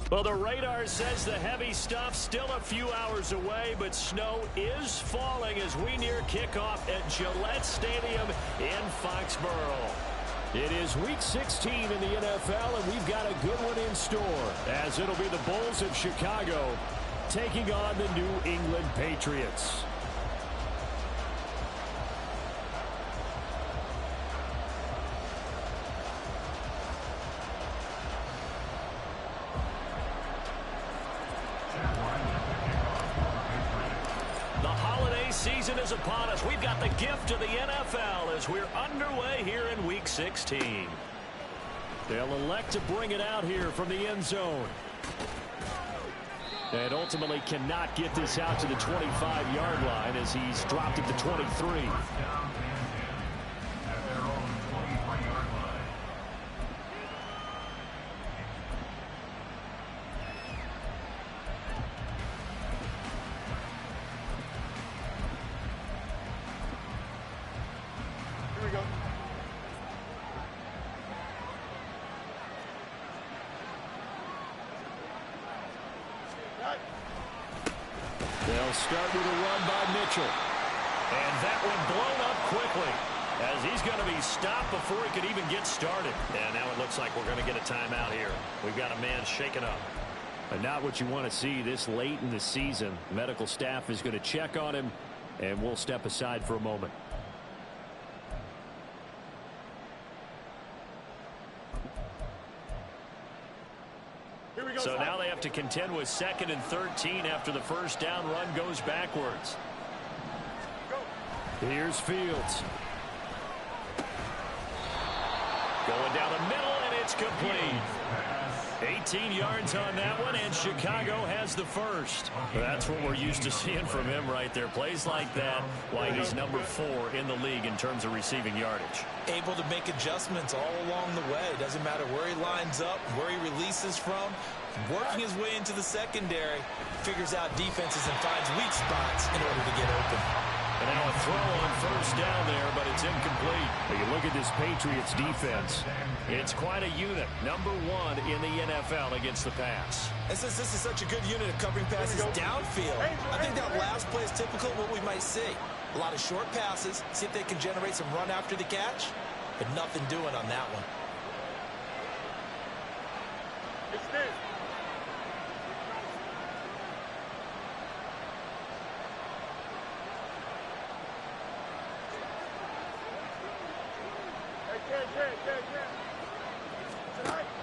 Well, the radar says the heavy stuff still a few hours away, but snow is falling as we near kickoff at Gillette Stadium in Foxborough. It is Week 16 in the NFL, and we've got a good one in store, as it'll be the Bulls of Chicago taking on the New England Patriots. Season is upon us. We've got the gift of the NFL as we're underway here in Week 16. They'll elect to bring it out here from the end zone. And ultimately cannot get this out to the 25-yard line as he's dropped at the 23. They'll start with a run by Mitchell. And that one blown up quickly as he's going to be stopped before he could even get started. And now it looks like we're going to get a timeout here. We've got a man shaken up. And not what you want to see this late in the season. Medical staff is going to check on him, and we'll step aside for a moment. So now they have to contend with 2nd and 13 after the first down run goes backwards. Here's Fields. Going down the middle, and it's complete. 18 yards on that one, and Chicago has the first. That's what we're used to seeing from him right there. Plays like that, why he's number 4 in the league in terms of receiving yardage. Able to make adjustments all along the way. Doesn't matter where he lines up, where he releases from. Working his way into the secondary, figures out defenses and finds weak spots in order to get open. And now a throw on first down there, but it's incomplete. When you look at this Patriots defense, it's quite a unit. Number 1 in the NFL against the pass. And since this is such a good unit of covering passes downfield, I think that last play is typical of what we might see. A lot of short passes, see if they can generate some run after the catch, but nothing doing on that one. It's this.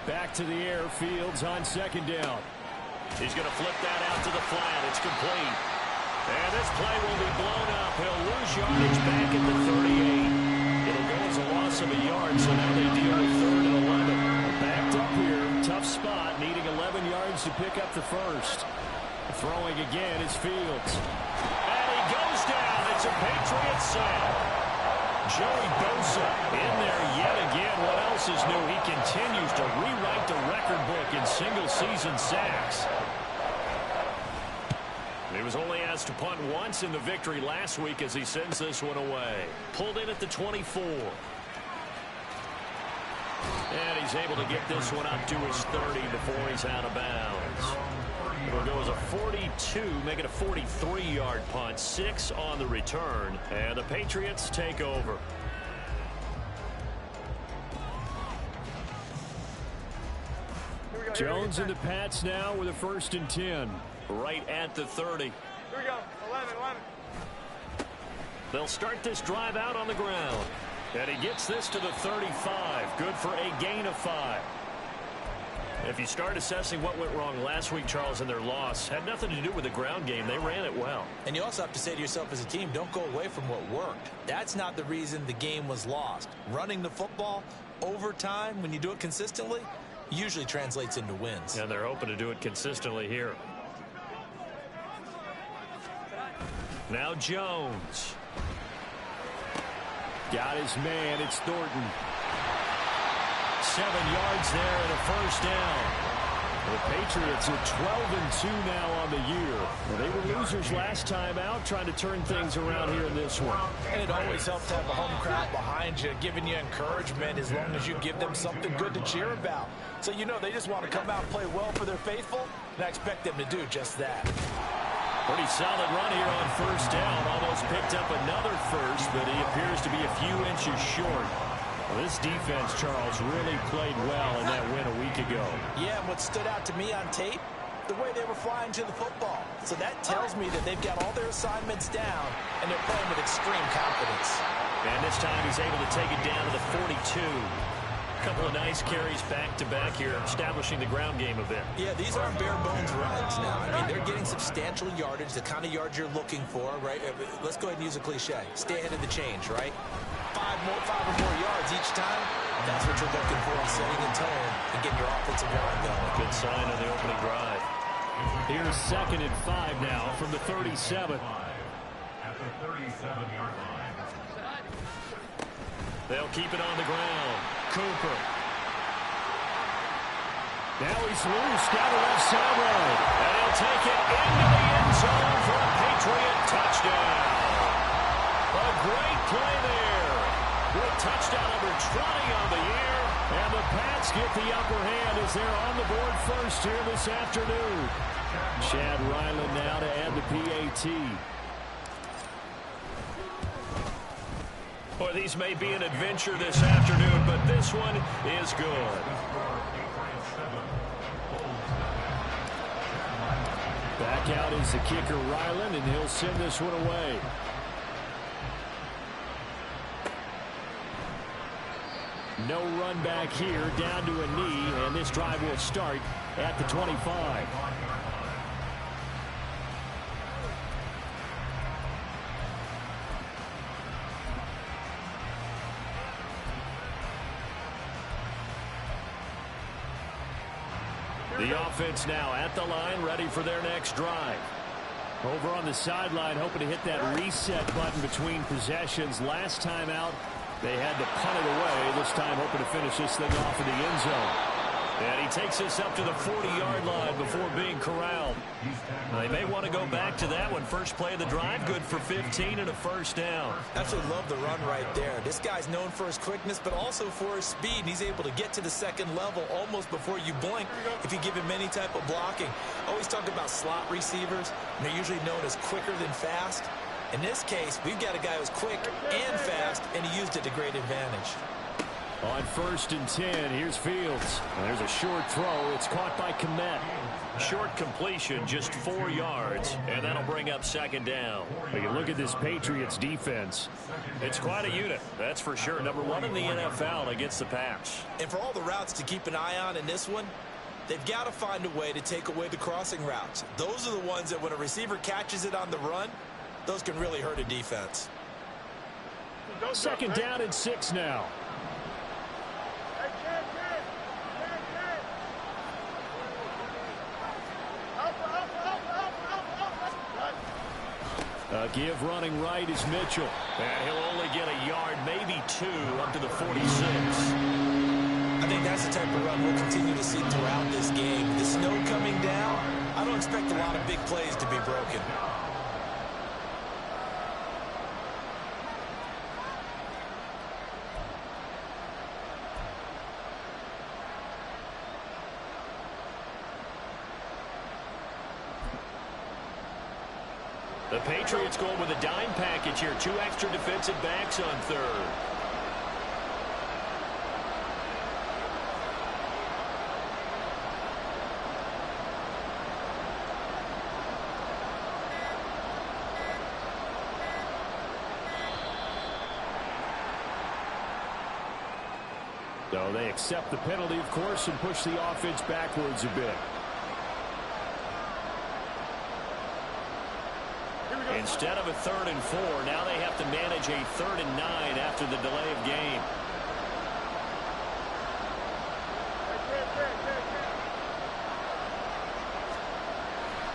Back to the air, Fields on 2nd down. He's going to flip that out to the flat. It's complete. And this play will be blown up. He'll lose yardage back at the 38. It'll go as a loss of a yard, so now they deal with 3rd and 11. Backed up here, tough spot, needing 11 yards to pick up the first. Throwing again is Fields. And he goes down. It's a Patriots sack. Joey Bosa in there yet again. What else is new? He continues to rewrite the record book in single-season sacks. He was only asked to punt once in the victory last week as he sends this one away. Pulled in at the 24. And he's able to get this one up to his 30 before he's out of bounds. It'll go as a 42, make it a 43-yard punt, 6 on the return, and the Patriots take over. Jones and the Pats now with a 1st and 10, right at the 30. Here we go, 11. They'll start this drive out on the ground, and he gets this to the 35, good for a gain of 5. If you start assessing what went wrong last week, Charles, in their loss, had nothing to do with the ground game. They ran it well. And you also have to say to yourself as a team, don't go away from what worked. That's not the reason the game was lost. Running the football over time, when you do it consistently, usually translates into wins. And they're hoping to do it consistently here. Now Jones. Got his man. It's Thornton. 7 yards there and a first down. The Patriots are 12-2 now on the year. Well, they were losers last time out, trying to turn things around here in this one. And it always helps to have a home crowd behind you, giving you encouragement as long as you give them something good to cheer about. So you know they just want to come out and play well for their faithful, and I expect them to do just that. Pretty solid run here on first down. Almost picked up another first, but he appears to be a few inches short. Well, this defense, Charles, really played well in that win a week ago. Yeah, and what stood out to me on tape, the way they were flying to the football. So that tells me that they've got all their assignments down, and they're playing with extreme confidence. And this time he's able to take it down to the 42. A couple of nice carries back-to-back here, establishing the ground game a bit. Yeah, these aren't bare-bones runs now. I mean, they're getting substantial yardage, the kind of yards you're looking for, right? Let's go ahead and use a cliche. Stay ahead of the change, right? Five or more yards each time. That's what you're looking for in setting the tone and getting your offensive line going. Good sign on the opening drive. Here's 2nd and 5 now from the 37. At the 37-yard line. They'll keep it on the ground. Cooper. Now he's loose down the left sideline. And he'll take it into the end zone for a Patriot touchdown. A great play there. With touchdown number 20 on the year. And the Pats get the upper hand as they're on the board first here this afternoon. Chad Ryland now to add the PAT. Boy, these may be an adventure this afternoon, but this one is good. Back out is the kicker, Ryland, and he'll send this one away. No run back here, down to a knee, and this drive will start at the 25. The offense now at the line, ready for their next drive. Over on the sideline, hoping to hit that reset button between possessions. Last time out, they had to punt it away. This time, hoping to finish this thing off in the end zone. And he takes this up to the 40-yard line before being corralled. Now, they may want to go back to that one. First play of the drive, good for 15 and a first down. Absolutely love the run right there. This guy's known for his quickness, but also for his speed. And he's able to get to the second level almost before you blink if you give him any type of blocking. Always talk about slot receivers, and they're usually known as quicker than fast. In this case, we've got a guy who's quick and fast, and he used it to great advantage. On 1st and 10, here's Fields. There's a short throw. It's caught by Kmet. Short completion, just 4 yards, and that'll bring up 2nd down. We can look at this Patriots defense. It's quite a unit, that's for sure. Number 1 in the NFL against the pass. And for all the routes to keep an eye on in this one, they've got to find a way to take away the crossing routes. Those are the ones that when a receiver catches it on the run, those can really hurt a defense. 2nd down and 6 now. Give running right is Mitchell. And he'll only get a yard, maybe 2, up to the 46. I think that's the type of run we'll continue to see throughout this game. The snow coming down, I don't expect a lot of big plays to be broken. The Patriots going with a dime package here. 2 extra defensive backs on 3rd. So they accept the penalty, of course, and push the offense backwards a bit. Instead of a 3rd and 4, now they have to manage a 3rd and 9 after the delay of game.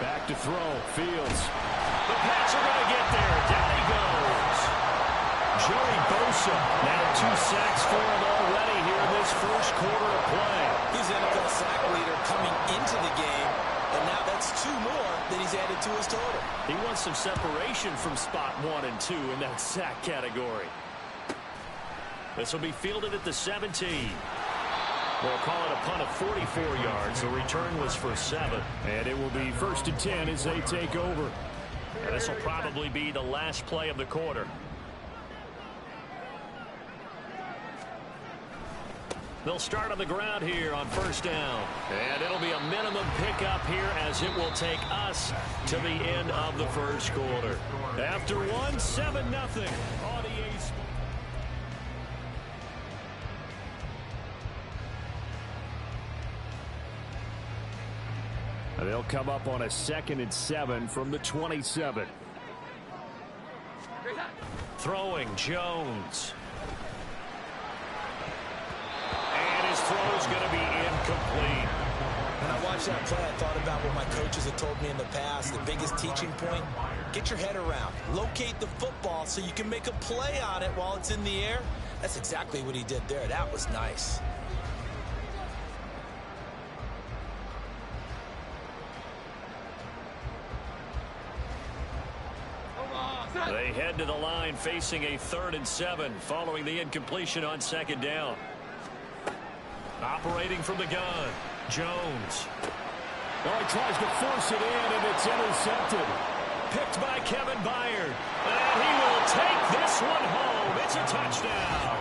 Back to throw. Fields. The Pats are going to get there. Down he goes. Joey Bosa. Now 2 sacks for him already here in this first quarter of play. He's NFL sack leader coming into the he's added to his total. He wants some separation from spot 1 and 2 in that sack category. This will be fielded at the 17. We'll call it a punt of 44 yards. The return was for 7. And it will be 1st and 10 as they take over. And this will probably be the last play of the quarter. They'll start on the ground here on 1st down. And it'll be a minimum pickup here as it will take us to the end of the 1st quarter. After 1, 7-0 on EA Sports. They'll come up on a 2nd and 7 from the 27. Throwing Jones. And his throw's going to be incomplete. When I watched that play, I thought about what my coaches have told me in the past. The biggest teaching point, get your head around. Locate the football so you can make a play on it while it's in the air. That's exactly what he did there. That was nice. They head to the line facing a 3rd and 7 following the incompletion on 2nd down. Operating from the gun, Jones. Oh, he tries to force it in, and it's intercepted. Picked by Kevin Byard. And he will take this one home. It's a touchdown.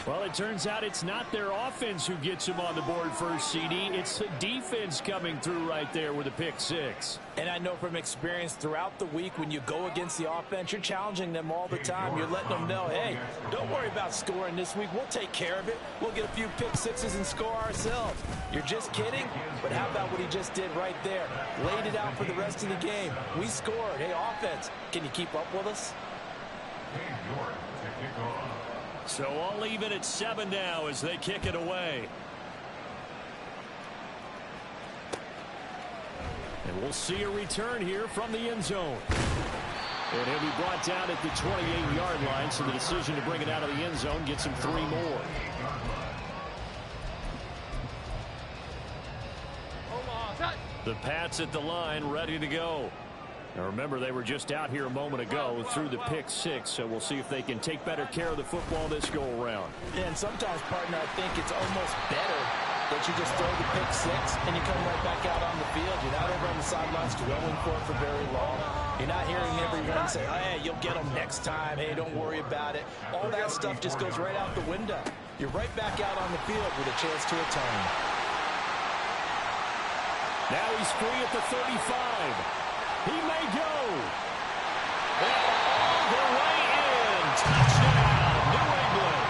Well, it turns out it's not their offense who gets him on the board first, CD. It's the defense coming through right there with a pick 6. And I know from experience throughout the week when you go against the offense, you're challenging them all the time. You're letting them know, hey, don't worry about scoring this week. We'll take care of it. We'll get a few pick 6s and score ourselves. You're just kidding? But how about what he just did right there? Laid it out for the rest of the game. We scored. Hey, offense, can you keep up with us? So I'll leave it at 7 now as they kick it away. And we'll see a return here from the end zone. And he'll be brought down at the 28-yard line, so the decision to bring it out of the end zone gets him 3 more. The Pats at the line, ready to go. Now remember, they were just out here a moment ago through the pick 6, so we'll see if they can take better care of the football this go-around. Yeah, and sometimes, partner, I think it's almost better that you just throw the pick 6 and you come right back out on the field. You're not over on the sidelines dwelling for very long. You're not hearing everyone say, hey, you'll get them next time. Hey, don't worry about it. All that stuff just goes right out the window. You're right back out on the field with a chance to atone. Now he's free at the 35. He may go. And all the way in. Touchdown, New England.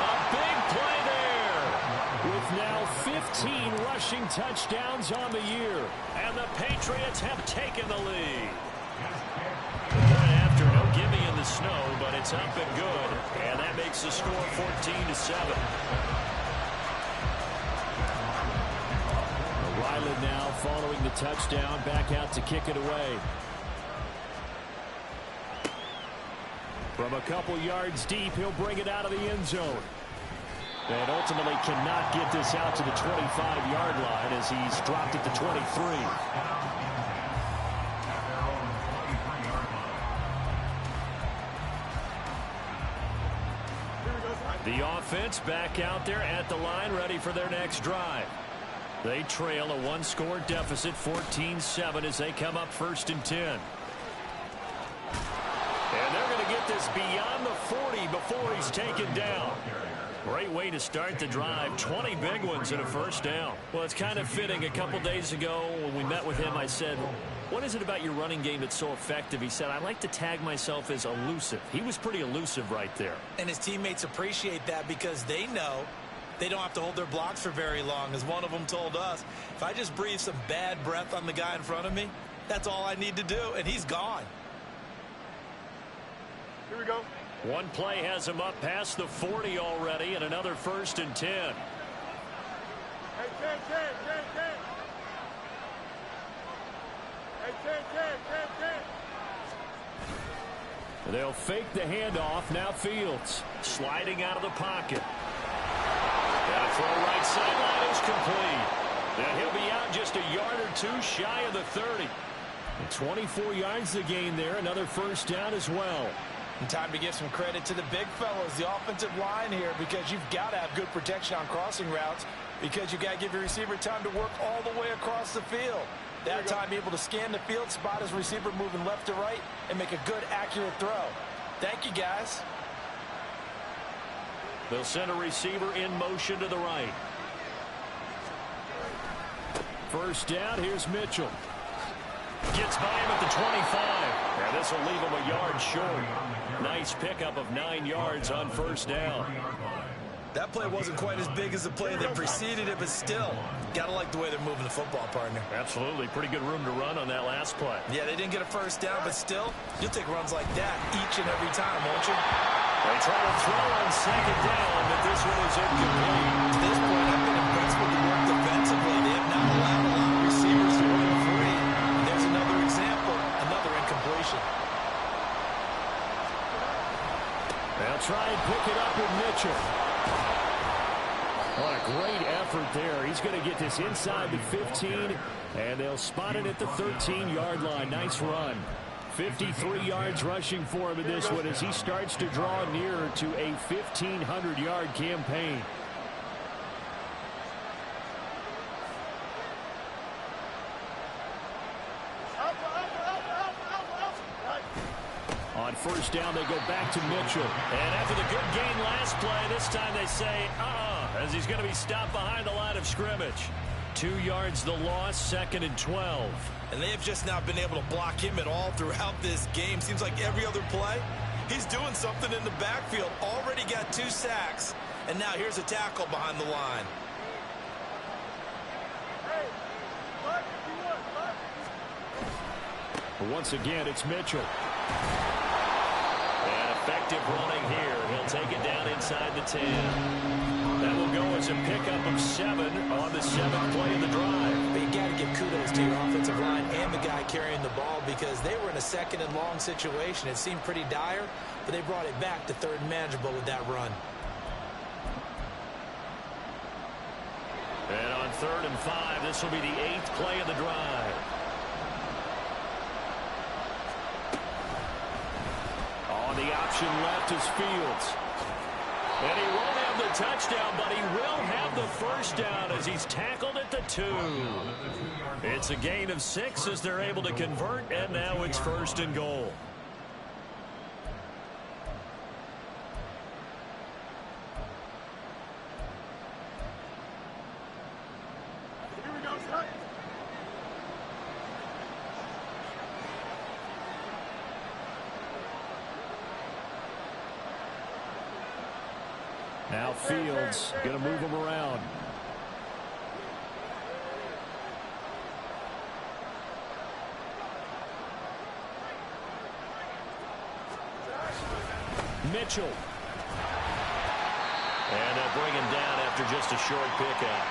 A big play there. With now 15 rushing touchdowns on the year. And the Patriots have taken the lead. Right after, no gimme in the snow, but it's up and good. And that makes the score 14-7. Ryland now following the touchdown, back out to kick it away. From a couple yards deep, he'll bring it out of the end zone. And ultimately cannot get this out to the 25-yard line as he's dropped at the 23. The offense back out there at the line, ready for their next drive. They trail a 1-score deficit, 14-7, as they come up 1st and 10. And they're going to get this beyond the 40 before he's taken down. Great way to start the drive. 20 big ones and a 1st down. Well, it's kind of fitting. A couple days ago when we met with him, I said, what is it about your running game that's so effective? He said, I like to tag myself as elusive. He was pretty elusive right there. And his teammates appreciate that because they know they don't have to hold their blocks for very long. As one of them told us, if I just breathe some bad breath on the guy in front of me, that's all I need to do, and he's gone. Here we go. One play has him up past the 40 already, and another 1st and 10. Hey, 10. Hey, 10. They'll fake the handoff. Now Fields sliding out of the pocket. And a throw right sideline is complete. And he'll be out just a yard or two shy of the 30. And 24 yards to gain there. Another first down as well. And time to give some credit to the big fellas, the offensive line here, because you've got to have good protection on crossing routes, because you've got to give your receiver time to work all the way across the field. That time, be able to scan the field, spot his receiver moving left to right, and make a good, accurate throw. Thank you, guys. They'll send a receiver in motion to the right. First down, here's Mitchell. Gets by him at the 25. And this will leave him a yard short. Nice pickup of 9 yards on first down. That play wasn't quite as big as the play that preceded it, but still, gotta like the way they're moving the football, partner. Absolutely. Pretty good room to run on that last play. Yeah, they didn't get a first down, but still, you'll take runs like that each and every time, won't you? They try to throw on second down, but this one is incomplete. To this point, I've been impressed with the work defensively. They have not allowed a lot of receivers to run free. And there's another example, another incompletion. They'll try and pick it up with Mitchell. What a great effort there. He's going to get this inside the 15, and they'll spot it at the 13-yard line. Nice run. 53 yards rushing for him in this one as he starts to draw nearer to a 1,500-yard campaign. On first down, they go back to Mitchell. And after the good gain last play, this time they say, as he's going to be stopped behind the line of scrimmage. 2 yards the loss, 2nd and 12. And they have just not been able to block him at all throughout this game. Seems like every other play, he's doing something in the backfield. Already got 2 sacks. And now here's a tackle behind the line. Once again, it's Mitchell. And effective running here. He'll take it down inside the 10. That will go as a pickup of 7 on the 7th play of the drive. But you got to give kudos to your offensive line and the guy carrying the ball, because they were in a 2nd and long situation. It seemed pretty dire, but they brought it back to 3rd and manageable with that run. And on 3rd and 5, this will be the 8th play of the drive. On the option left is Fields. And he won't have the touchdown, but he will have the first down as he's tackled at the 2. It's a gain of 6 as they're able to convert, and now it's 1st and goal. Here we go, son. Now Fields going to move him around. Mitchell. And they'll bring him down after just a short pickup.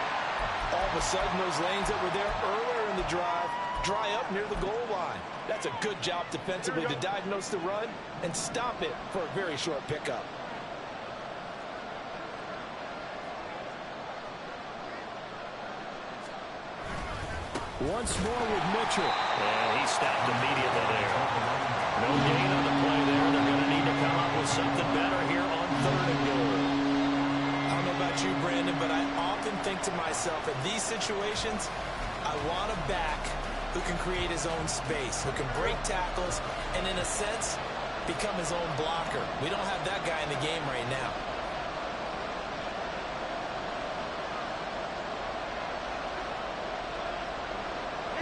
All of a sudden, those lanes that were there earlier in the drive dry up near the goal line. That's a good job defensively to diagnose the run and stop it for a very short pickup. Once more with Mitchell. And he stopped immediately there. No gain on the play there. They're going to need to come up with something better here on 3rd and goal. I don't know about you, Brandon, but I often think to myself, in these situations, I want a back who can create his own space, who can break tackles, and in a sense, become his own blocker. We don't have that guy in the game right now.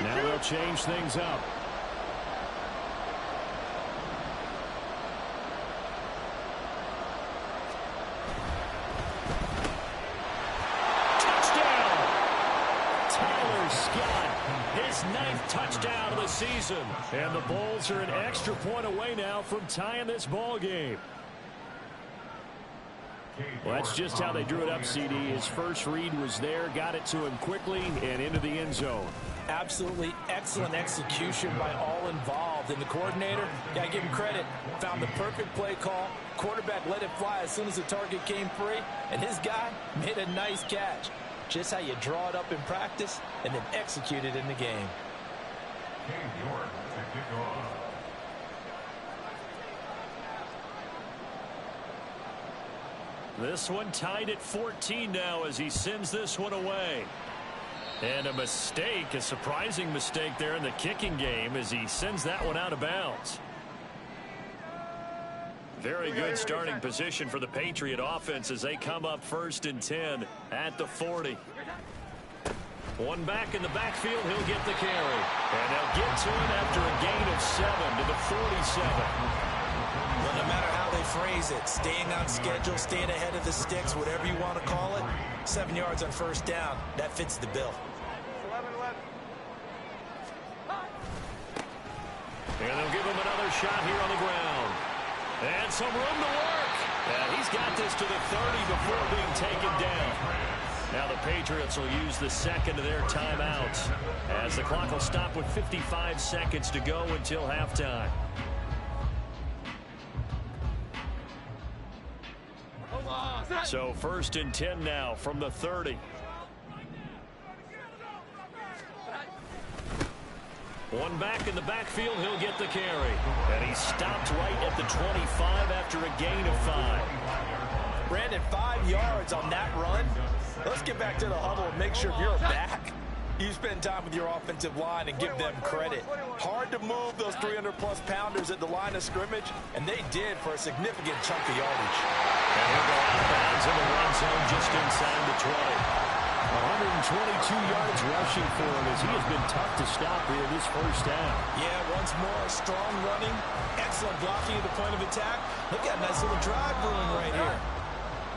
Now they'll change things up. Touchdown! Tyler Scott, his 9th touchdown of the season. And the Bulls are an extra point away now from tying this ball game. Well, that's just how they drew it up, CD. His first read was there, got it to him quickly, and into the end zone. Absolutely excellent execution by all involved. And the coordinator, gotta give him credit, found the perfect play call. Quarterback let it fly as soon as the target came free, and his guy made a nice catch. Just how you draw it up in practice and then execute it in the game. York to kick off. This one tied at 14 now as he sends this one away. And a mistake, a surprising mistake there in the kicking game as he sends that one out of bounds. Very good starting position for the Patriot offense as they come up 1st and 10 at the 40. One back in the backfield, he'll get the carry. And they'll get to him after a gain of 7 to the 47. Well, no matter how they phrase it, staying on schedule, staying ahead of the sticks, whatever you want to call it, 7 yards on 1st down, that fits the bill. 11-11. And they'll give him another shot here on the ground. And some room to work. And he's got this to the 30 before being taken down. Now the Patriots will use the second of their timeouts as the clock will stop with 55 seconds to go until halftime. So 1st and 10 now from the 30. One back in the backfield, he'll get the carry. And he stopped right at the 25 after a gain of 5. Brandon, 5 yards on that run. Let's get back to the huddle and make sure if you're a back, you spend time with your offensive line and give them credit. Hard to move those 300-plus pounders at the line of scrimmage, and they did for a significant chunk of yardage. And he'll go out of bounds in the red zone just inside the 20. 122 yards rushing for him as he has been tough to stop here this 1st half. Yeah, once more, strong running, excellent blocking at the point of attack. Look at a nice little drive brewing right here.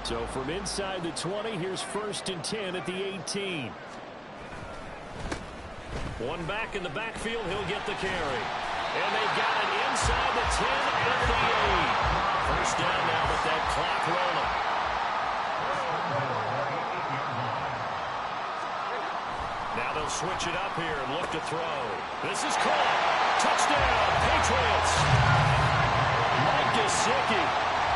So from inside the 20, here's 1st and 10 at the 18. One back in the backfield, he'll get the carry. And they've got it inside the 10 at the 8. 1st down now with that clock rolling. Now they'll switch it up here and look to throw. This is caught. Touchdown, Patriots. Mike Gesicki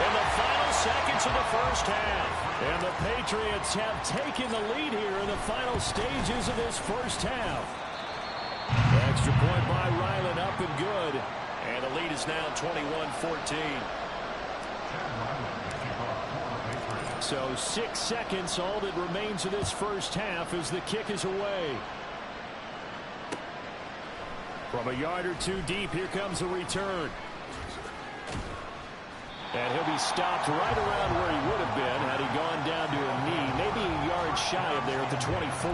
in the final seconds of the 1st half. And the Patriots have taken the lead here in the final stages of this 1st half. The extra point by Ryland up and good. And the lead is now 21-14. So 6 seconds, all that remains of this 1st half as the kick is away. From a yard or 2 deep, here comes a return. And he'll be stopped right around where he would have been had he gone down to a knee, maybe a yard shy of there at the 24.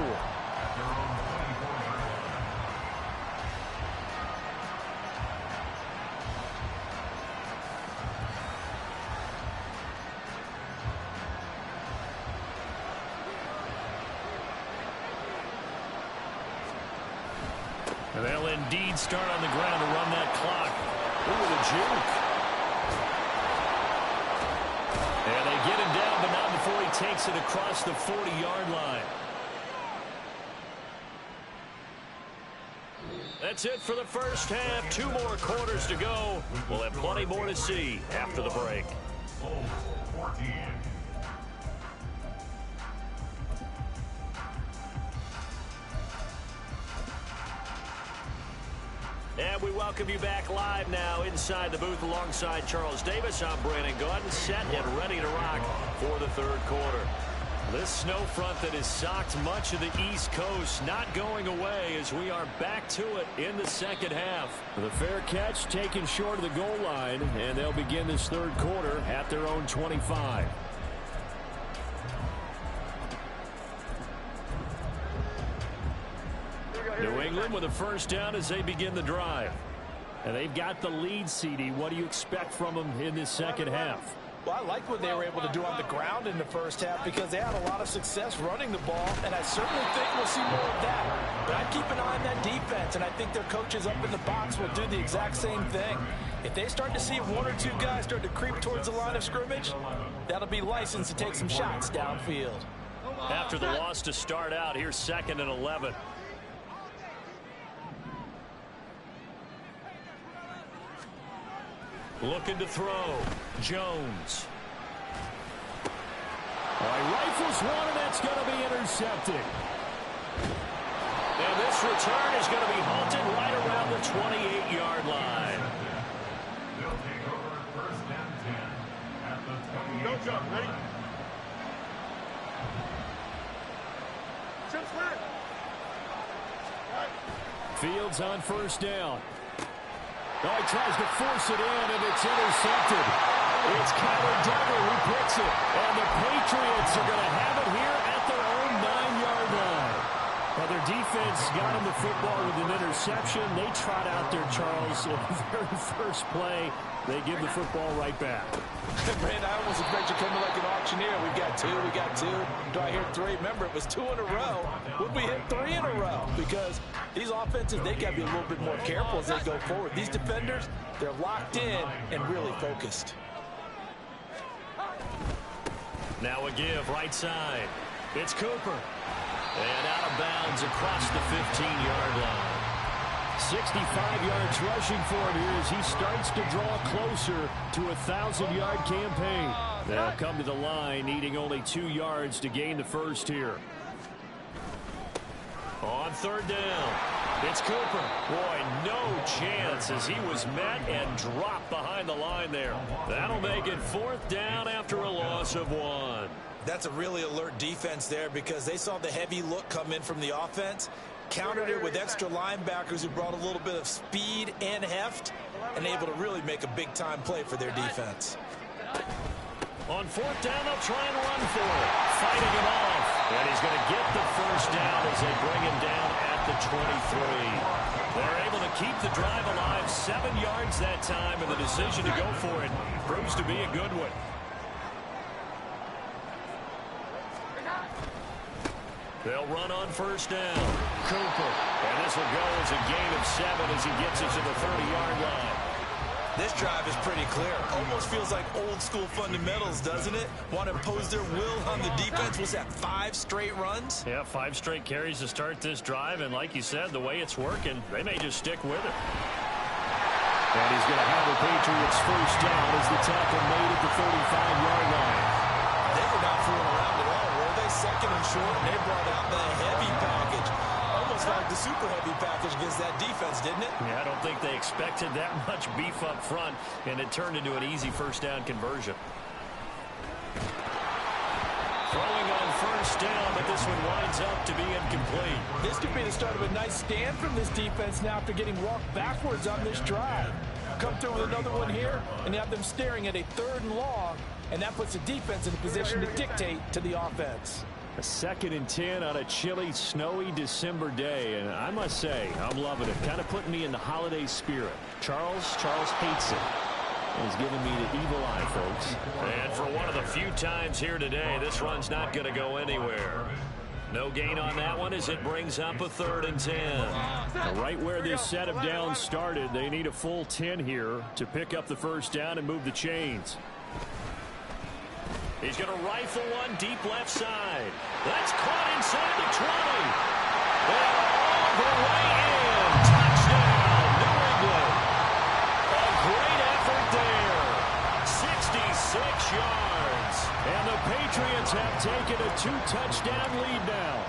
And they'll indeed start on the ground to run that clock. Ooh, the juke. And they get him down, but not before he takes it across the 40-yard line. That's it for the 1st half. 2 more quarters to go. We'll have plenty more to see after the break. 14. And we welcome you back live now inside the booth alongside Charles Davis. I'm Brandon Gaudin, set and ready to rock for the 3rd quarter. This snow front that has socked much of the East Coast not going away as we are back to it in the 2nd half. The fair catch taken short of the goal line, and they'll begin this 3rd quarter at their own 25. New England with a 1st down as they begin the drive. And they've got the lead, CD. What do you expect from them in this 2nd half? Well, I like what they were able to do on the ground in the 1st half because they had a lot of success running the ball, and I certainly think we'll see more of that. But I'd keep an eye on that defense, and I think their coaches up in the box will do the exact same thing. If they start to see 1 or 2 guys start to creep towards the line of scrimmage, that'll be licensed to take some shots downfield. After the loss to start out, here's 2nd and 11. Looking to throw. Jones. All right, rifles one, and that's going to be intercepted. And this return is going to be halted right around the 28-yard line. They'll take over first and 10 at the 28. No jump, ready? Chip square. Fields on first down. Oh, he tries to force it in, and it's intercepted. It's Kyler Duggar who picks it. And the Patriots are going to have it here at their own 9-yard line. Now, their defense got him the football with an interception. They trot out there, Charles, in the very first play. They give the football right back. Brand, I almost expect you coming like an auctioneer. We got two. Do I hear three? Remember, it was 2 in a row. Would we hit 3 in a row? Because these offenses, they got to be a little bit more careful as they go forward. These defenders, they're locked in and really focused. Now a give, right side. It's Cooper. And out of bounds across the 15-yard line. 65 yards rushing for him here as he starts to draw closer to a 1,000-yard campaign. They'll come to the line, needing only 2 yards to gain the first here. On third down, it's Cooper. Boy, no chance as he was met and dropped behind the line there. That'll make it 4th down after a loss of 1. That's a really alert defense there because they saw the heavy look come in from the offense, countered it with extra linebackers who brought a little bit of speed and heft, and able to really make a big-time play for their defense. On 4th down, they'll try and run for it. Fighting him off. And he's going to get the first down as they bring him down at the 23. They're able to keep the drive alive. 7 yards that time, and the decision to go for it proves to be a good one. They'll run on first down. Cooper. And this will go as a gain of 7 as he gets it to the 30-yard line. This drive is pretty clear. Almost feels like old-school fundamentals, doesn't it? Want to impose their will on the defense. Was that 5 straight runs? Yeah, 5 straight carries to start this drive. And like you said, the way it's working, they may just stick with it. And he's going to have the Patriots first down as the tackle made at the 35-yard line. They were not fooling around at all, were they? Second and short, and they brought out the heavy package. Almost like the super heavy package against that defense, didn't it? Yeah, I don't think they expected that much beef up front, and it turned into an easy first down conversion. Throwing on first down, but this one winds up to be incomplete. This could be the start of a nice stand from this defense now after getting walked backwards on this drive. Come through with another one here, and you have them staring at a 3rd and long, and that puts the defense in a position to dictate to the offense. A 2nd and 10 on a chilly, snowy December day, and I must say, I'm loving it. Kind of putting me in the holiday spirit. Charles hates it. He's giving me the evil eye, folks. And for one of the few times here today, this run's not going to go anywhere. No gain on that one as it brings up a 3rd and 10. Now, right where this set of downs started, they need a full 10 here to pick up the first down and move the chains. He's going to rifle one deep left side. That's caught inside the 20. And all the way in. Touchdown, New England. A great effort there. 66 yards. And the Patriots have taken a 2-touchdown lead now.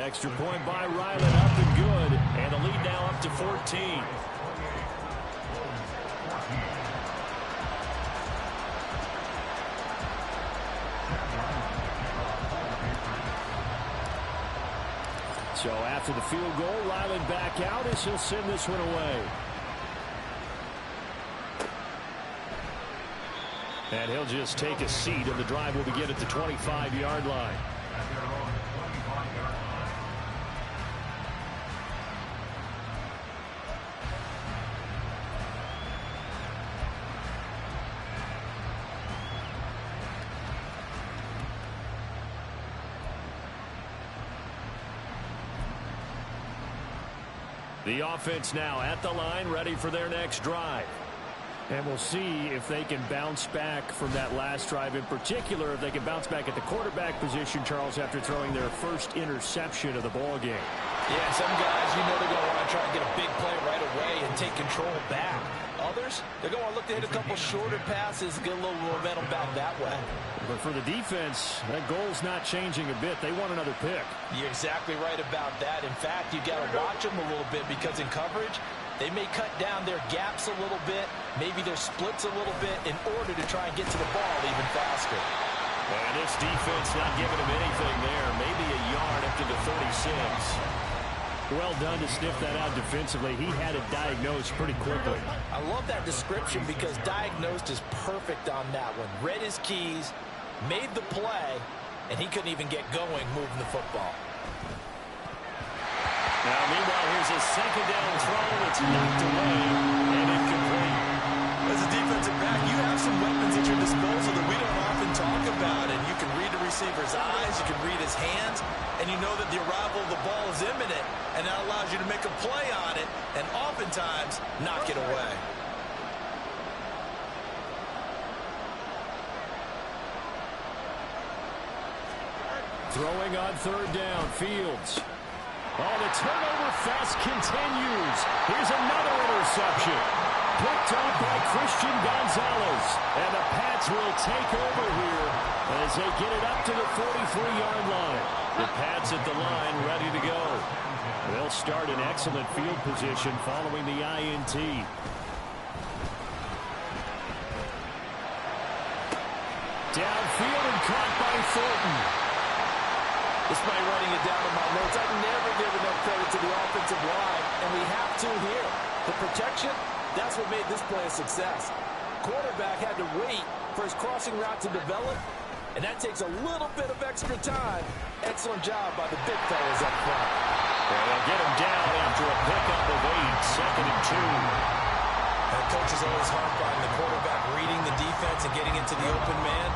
Extra point by Ryland up and good. And the lead now up to 14. So after the field goal, Ryland back out as he'll send this one away. And he'll just take a seat, and the drive will begin at the 25-yard line. The offense now at the line, ready for their next drive. And we'll see if they can bounce back from that last drive. In particular, if they can bounce back at the quarterback position, Charles, after throwing their first interception of the ball game. Yeah, some guys, they're going to want to try and get a big play right away and take control back. others, they're going to look to hit a couple shorter passes, get a little momentum back that way. But for the defense, that goal's not changing a bit. They want another pick. You're exactly right about that. In fact, you got to watch them a little bit because in coverage, they may cut down their gaps a little bit, maybe their splits a little bit in order to try and get to the ball even faster. And this defense not giving him anything there. Maybe a yard up to the 36. Well done to sniff that out defensively. He had it diagnosed pretty quickly. I love that description because diagnosed is perfect on that one. Read his keys, made the play, and he couldn't even get going moving the football. Now, meanwhile, here's a second down throw that's knocked away and incomplete. As a defensive back, you have some weapons at your disposal that we don't often talk about, and you can read the receiver's eyes, you can read his hands, and you know that the arrival of the ball is imminent, and that allows you to make a play on it, and oftentimes knock it away. Throwing on third down, Fields. Oh, the turnover fest continues. Here's another interception. Picked up by Christian Gonzalez. And the Pats will take over here as they get it up to the 43-yard line. The Pats at the line ready to go. They'll start in excellent field position following the INT. Downfield and caught by Thornton. Despite writing it down in my notes, I've never given enough credit to the offensive line, and we have to here. The protection, that's what made this play a success. Quarterback had to wait for his crossing route to develop, and that takes a little bit of extra time. Excellent job by the big fellas up front. Well, they'll get him down after a pickup of 8, second and 2. That coach is always harped on the quarterback reading the defense and getting into the open man.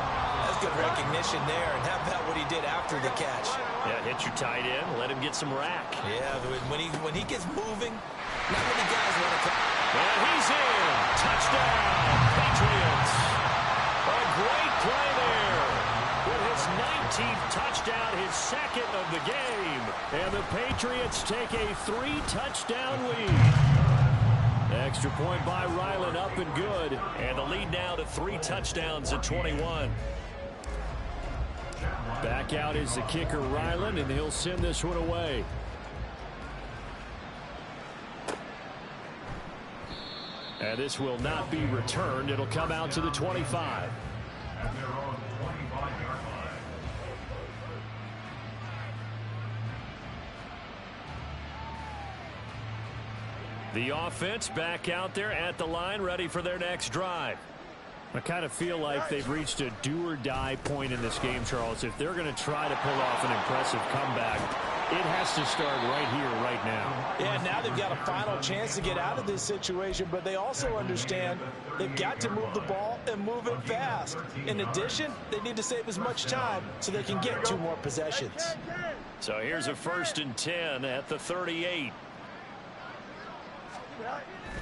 That's good recognition there, and how about what he did after the catch? Yeah, hit your tight end, let him get some rack. Yeah, when he gets moving, not many guys want to come. And he's in. Touchdown, Patriots. A great play there. With his 19th touchdown, his second of the game. And the Patriots take a 3-touchdown lead. Extra point by Ryland, up and good. And the lead now to 3 touchdowns at 21. Back out is the kicker, Ryland, and he'll send this one away. And this will not be returned. It'll come out to the 25. At their own 25-yard line. The offense back out there at the line, ready for their next drive. I kind of feel like they've reached a do-or-die point in this game, Charles. If they're going to try to pull off an impressive comeback, it has to start right here, right now. Yeah, now they've got a final chance to get out of this situation, but they also understand they've got to move the ball and move it fast. In addition, they need to save as much time so they can get 2 more possessions. So here's a 1st and 10 at the 38.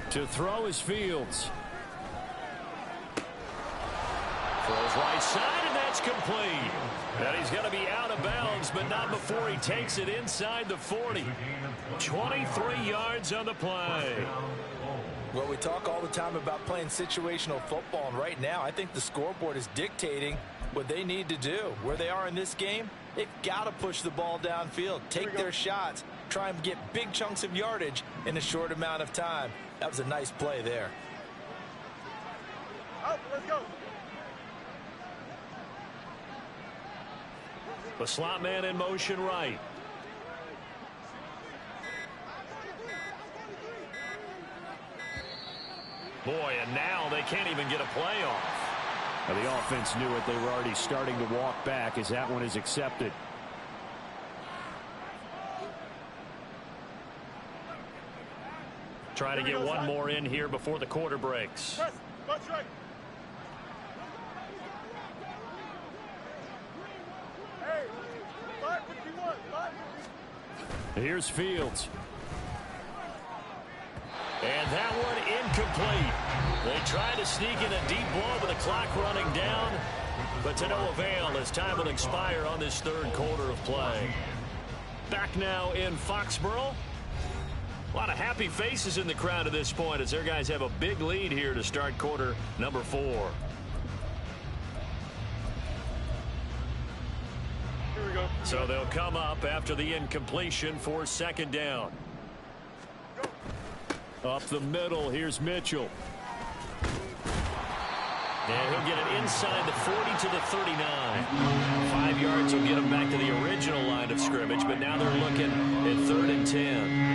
To throw is Fields. Throws right side, and that's complete. And he's going to be out of bounds, but not before he takes it inside the 40. 23 yards on the play. Well, we talk all the time about playing situational football, and right now I think the scoreboard is dictating what they need to do. Where they are in this game, they've got to push the ball downfield, take their shots, try and get big chunks of yardage in a short amount of time. That was a nice play there. Out, let's go. The slot man in motion right. Boy, and now they can't even get a play off. Now, the offense knew it. They were already starting to walk back as that one is accepted. Try to get one more in here before the quarter breaks. Press, watch right. Hey, 551, 551. Here's Fields. And that one incomplete. They try to sneak in a deep ball with the clock running down, but to no avail as time will expire on this 3rd quarter of play. Back now in Foxborough. A lot of happy faces in the crowd at this point as their guys have a big lead here to start quarter number 4. Here we go. So they'll come up after the incompletion for second down. Up the middle, here's Mitchell. And he'll get it inside the 40 to the 39. 5 yards will get him back to the original line of scrimmage, but now they're looking at 3rd and 10.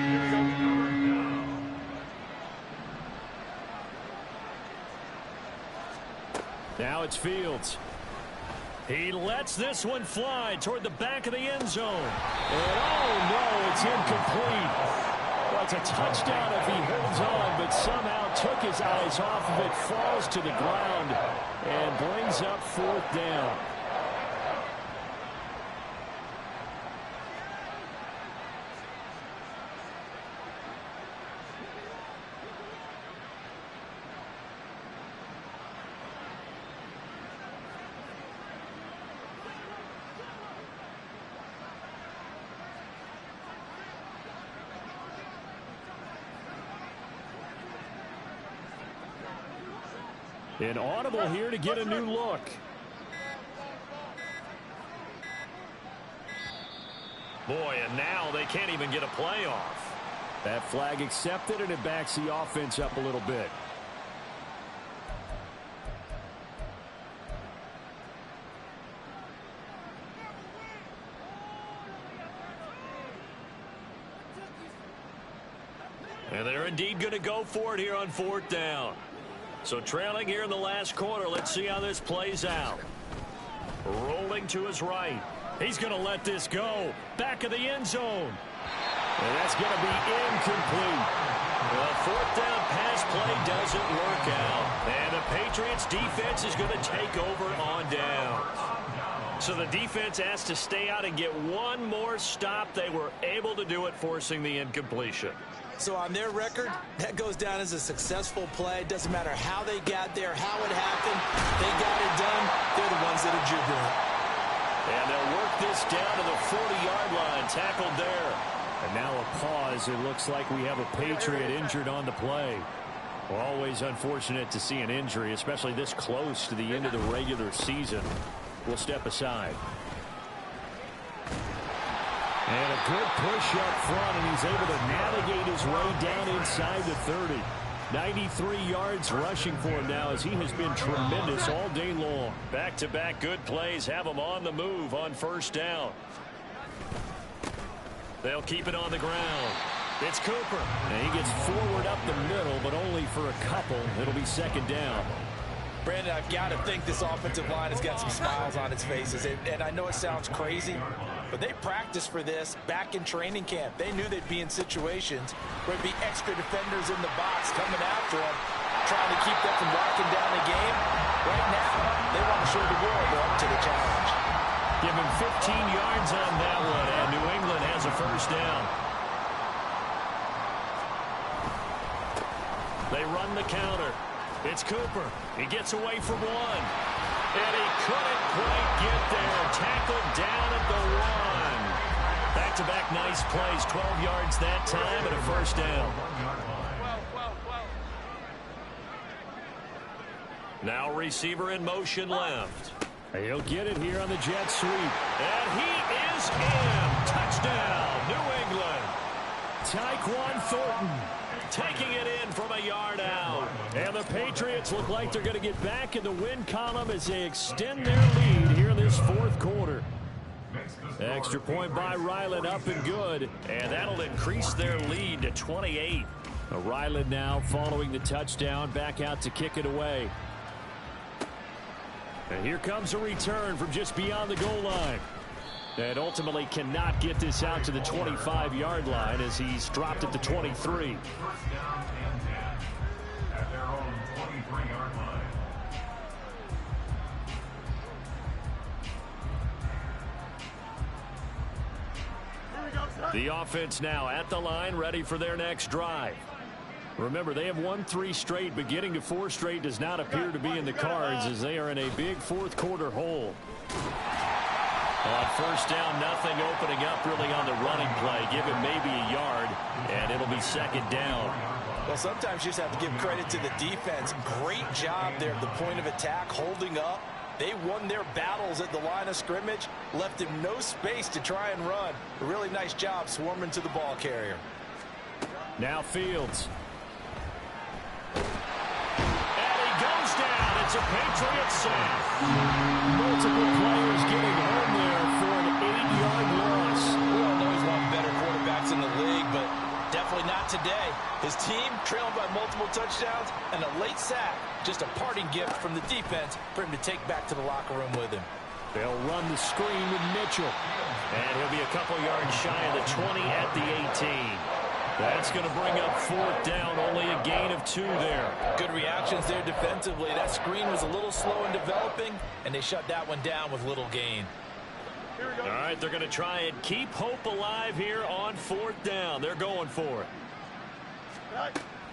Now it's Fields. He lets this one fly toward the back of the end zone. And oh no, it's incomplete. Well, it's a touchdown if he holds on, but somehow took his eyes off of it, falls to the ground, and brings up 4th down. An audible here to get a new look. Boy, and now they can't even get a play off. That flag accepted, and it backs the offense up a little bit. And they're indeed going to go for it here on 4th down. So trailing here in the last quarter. Let's see how this plays out. Rolling to his right. He's going to let this go. Back of the end zone. And that's going to be incomplete. The 4th down pass play doesn't work out. And the Patriots defense is going to take over on down. So the defense has to stay out and get one more stop. They were able to do it, forcing the incompletion. So on their record, that goes down as a successful play. Doesn't matter how they got there, how it happened. They got it done. They're the ones that are jubilant. And they'll work this down to the 40-yard line. Tackled there. And now a pause. It looks like we have a Patriot injured on the play. Always unfortunate to see an injury, especially this close to the end of the regular season. We'll step aside. And a good push up front, and he's able to navigate his way down inside the 30. 93 yards rushing for him now as he has been tremendous all day long. Back-to-back good plays have him on the move on 1st down. They'll keep it on the ground. It's Cooper. And he gets forward up the middle, but only for a couple. It'll be 2nd down. Brandon, I've got to think this offensive line has got some smiles on its faces. And I know it sounds crazy, but they practiced for this back in training camp. They knew they'd be in situations where there'd be extra defenders in the box coming after them, trying to keep them from locking down the game. Right now, they want to show the world they're up to the challenge. Give him 15 yards on that one, and New England has a 1st down. They run the counter. It's Cooper. He gets away from one. And he couldn't quite get there. Tackled down at the 1. Back-to-back nice plays. 12 yards that time and a 1st down. Now receiver in motion left. He'll get it here on the jet sweep. And he is in. Touchdown, New England. Tyquan Thornton taking it in from a yard out. And the Patriots look like they're going to get back in the win column as they extend their lead here in this 4th quarter. Extra point by Ryland, up and good. And that'll increase their lead to 28. Ryland now following the touchdown, back out to kick it away. And here comes a return from just beyond the goal line. And ultimately cannot get this out to the 25-yard line as he's dropped at the 23. 1st down and 10 at their own 23-yard line. The offense now at the line, ready for their next drive. Remember, they have won 3 straight, but getting to 4 straight does not appear to be in the cards as they are in a big 4th quarter hole. On first down, nothing opening up really on the running play. Give him maybe a yard, and it'll be second down. Well, sometimes you just have to give credit to the defense. Great job there at the point of attack, holding up. They won their battles at the line of scrimmage, left him no space to try and run. A really nice job swarming to the ball carrier. Now Fields. And he goes down. It's a Patriots sack. Multiple players getting home there for an 8-yard loss. We all know he's one of the better quarterbacks in the league, but definitely not today. His team trailing by multiple touchdowns and a late sack. Just a parting gift from the defense for him to take back to the locker room with him. They'll run the screen with Mitchell. And he'll be a couple yards shy of the 20 at the 18. That's going to bring up fourth down. Only a gain of 2 there. Good reactions there defensively. That screen was a little slow in developing, and they shut that one down with little gain. All right, they're going to try and keep hope alive here on fourth down. They're going for it.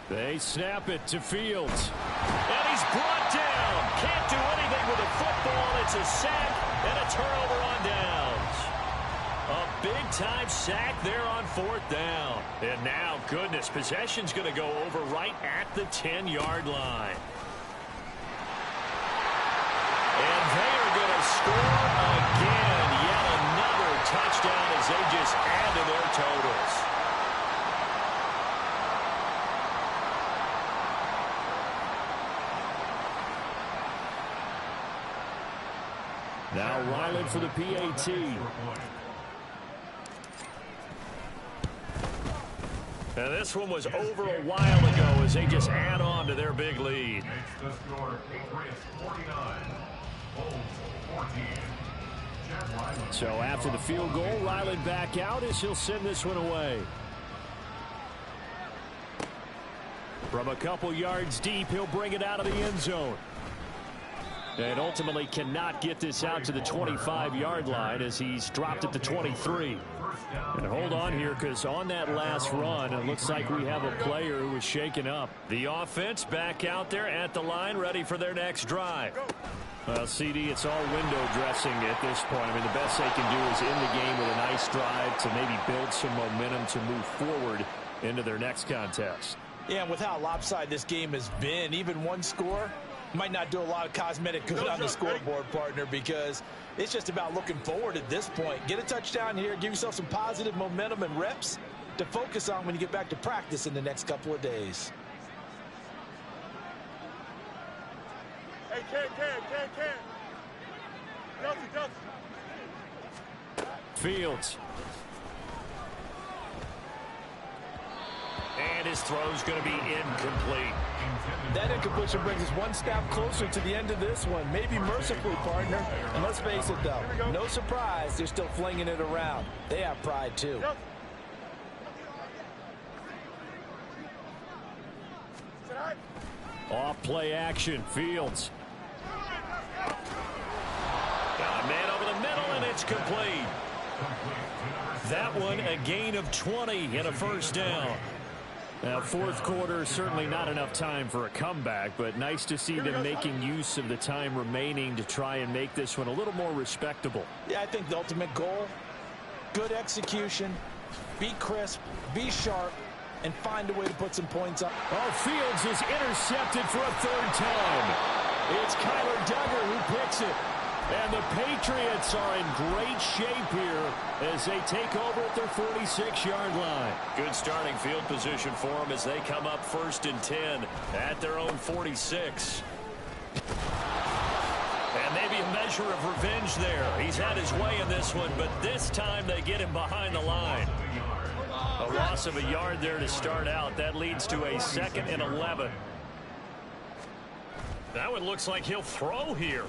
They snap it to Fields. And he's brought down. Can't do anything with a football. It's a sack and a turnover on downs. A big-time sack there on fourth down. And now, goodness, possession's going to go over right at the 10-yard line. And they are going to score again. Yet another touchdown as they just add to their totals. Now Ryland for the PAT. And this one was over a while ago as they just add on to their big lead. Makes the score Patriots 49, Bulls 14. Chad Ryland. So after the field goal, Ryland back out as he'll send this one away. From a couple yards deep, he'll bring it out of the end zone. And ultimately cannot get this out to the 25-yard line as he's dropped at the 23. And hold on here, because on that last run, it looks like we have a player who was shaken up. The offense back out there at the line, ready for their next drive. Well, CD, it's all window dressing at this point. I mean, the best they can do is end the game with a nice drive to maybe build some momentum to move forward into their next contest. Yeah, and with how lopsided this game has been, even one score might not do a lot of cosmetic good on the scoreboard, partner, because it's just about looking forward at this point. Get a touchdown here, give yourself some positive momentum and reps to focus on when you get back to practice in the next couple of days. Hey, Ken. Kelsey. Fields. And his throw's going to be incomplete. That incompletion brings us one step closer to the end of this one. Maybe mercifully, partner. And let's face it, though, no surprise, they're still flinging it around. They have pride, too. Off play action, Fields. Got a man over the middle, and it's complete. That one, a gain of 20 and a first down. Now, fourth quarter, certainly not enough time for a comeback, but nice to see them making use of the time remaining to try and make this one a little more respectable. Yeah, I think the ultimate goal, good execution, be crisp, be sharp, and find a way to put some points up. Oh, Fields is intercepted for a third time. It's Kyler Duggar who picks it. And the Patriots are in great shape here as they take over at their 46-yard line. Good starting field position for them as they come up 1st and 10 at their own 46. And maybe a measure of revenge there. He's had his way in this one, but this time they get him behind the line. A loss of a yard there to start out. That leads to a 2nd and 11. That one looks like he'll throw here.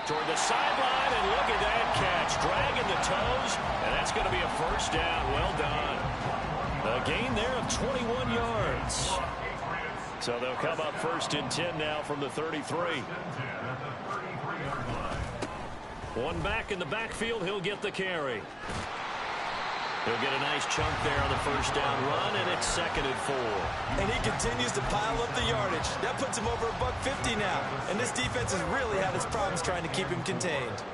Toward the sideline, and look at that catch. Dragging the toes, and that's going to be a first down. Well done. A gain there of 21 yards. So they'll come up 1st and 10 now from the 33. One back in the backfield, he'll get the carry. He'll get a nice chunk there on the first down run, and it's 2nd and 4. And he continues to pile up the yardage. That puts him over $150 now. And this defense has really had its problems trying to keep him contained.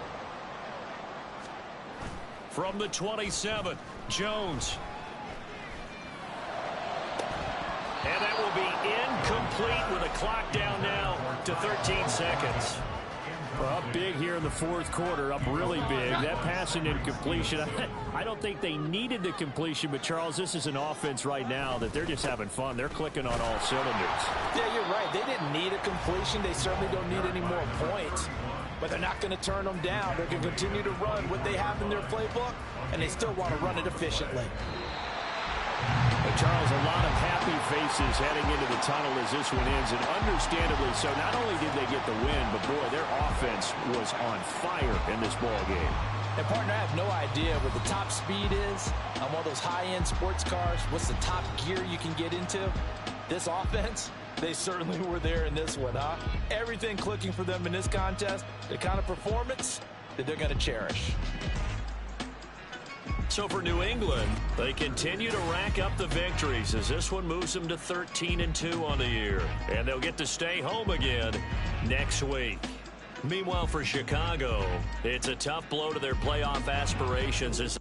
From the 27, Jones. And that will be incomplete with a clock down now to 13 seconds. Well, up big here in the fourth quarter, up really big. That passing incompletion, I don't think they needed the completion, but Charles, this is an offense right now that they're just having fun. They're clicking on all cylinders. Yeah, you're right. They didn't need a completion. They certainly don't need any more points, but they're not going to turn them down. They're going to continue to run what they have in their playbook, and they still want to run it efficiently. And Charles, a lot of happy faces heading into the tunnel as this one ends, and understandably so. Not only did they get the win, but boy, their offense was on fire in this ball game. And partner, I have no idea what the top speed is on one of those high-end sports cars. What's the top gear you can get into? This offense, they certainly were there in this one, huh? Everything clicking for them in this contest, the kind of performance that they're going to cherish. So for New England, they continue to rack up the victories as this one moves them to 13-2 on the year. And they'll get to stay home again next week. Meanwhile, for Chicago, it's a tough blow to their playoff aspirations as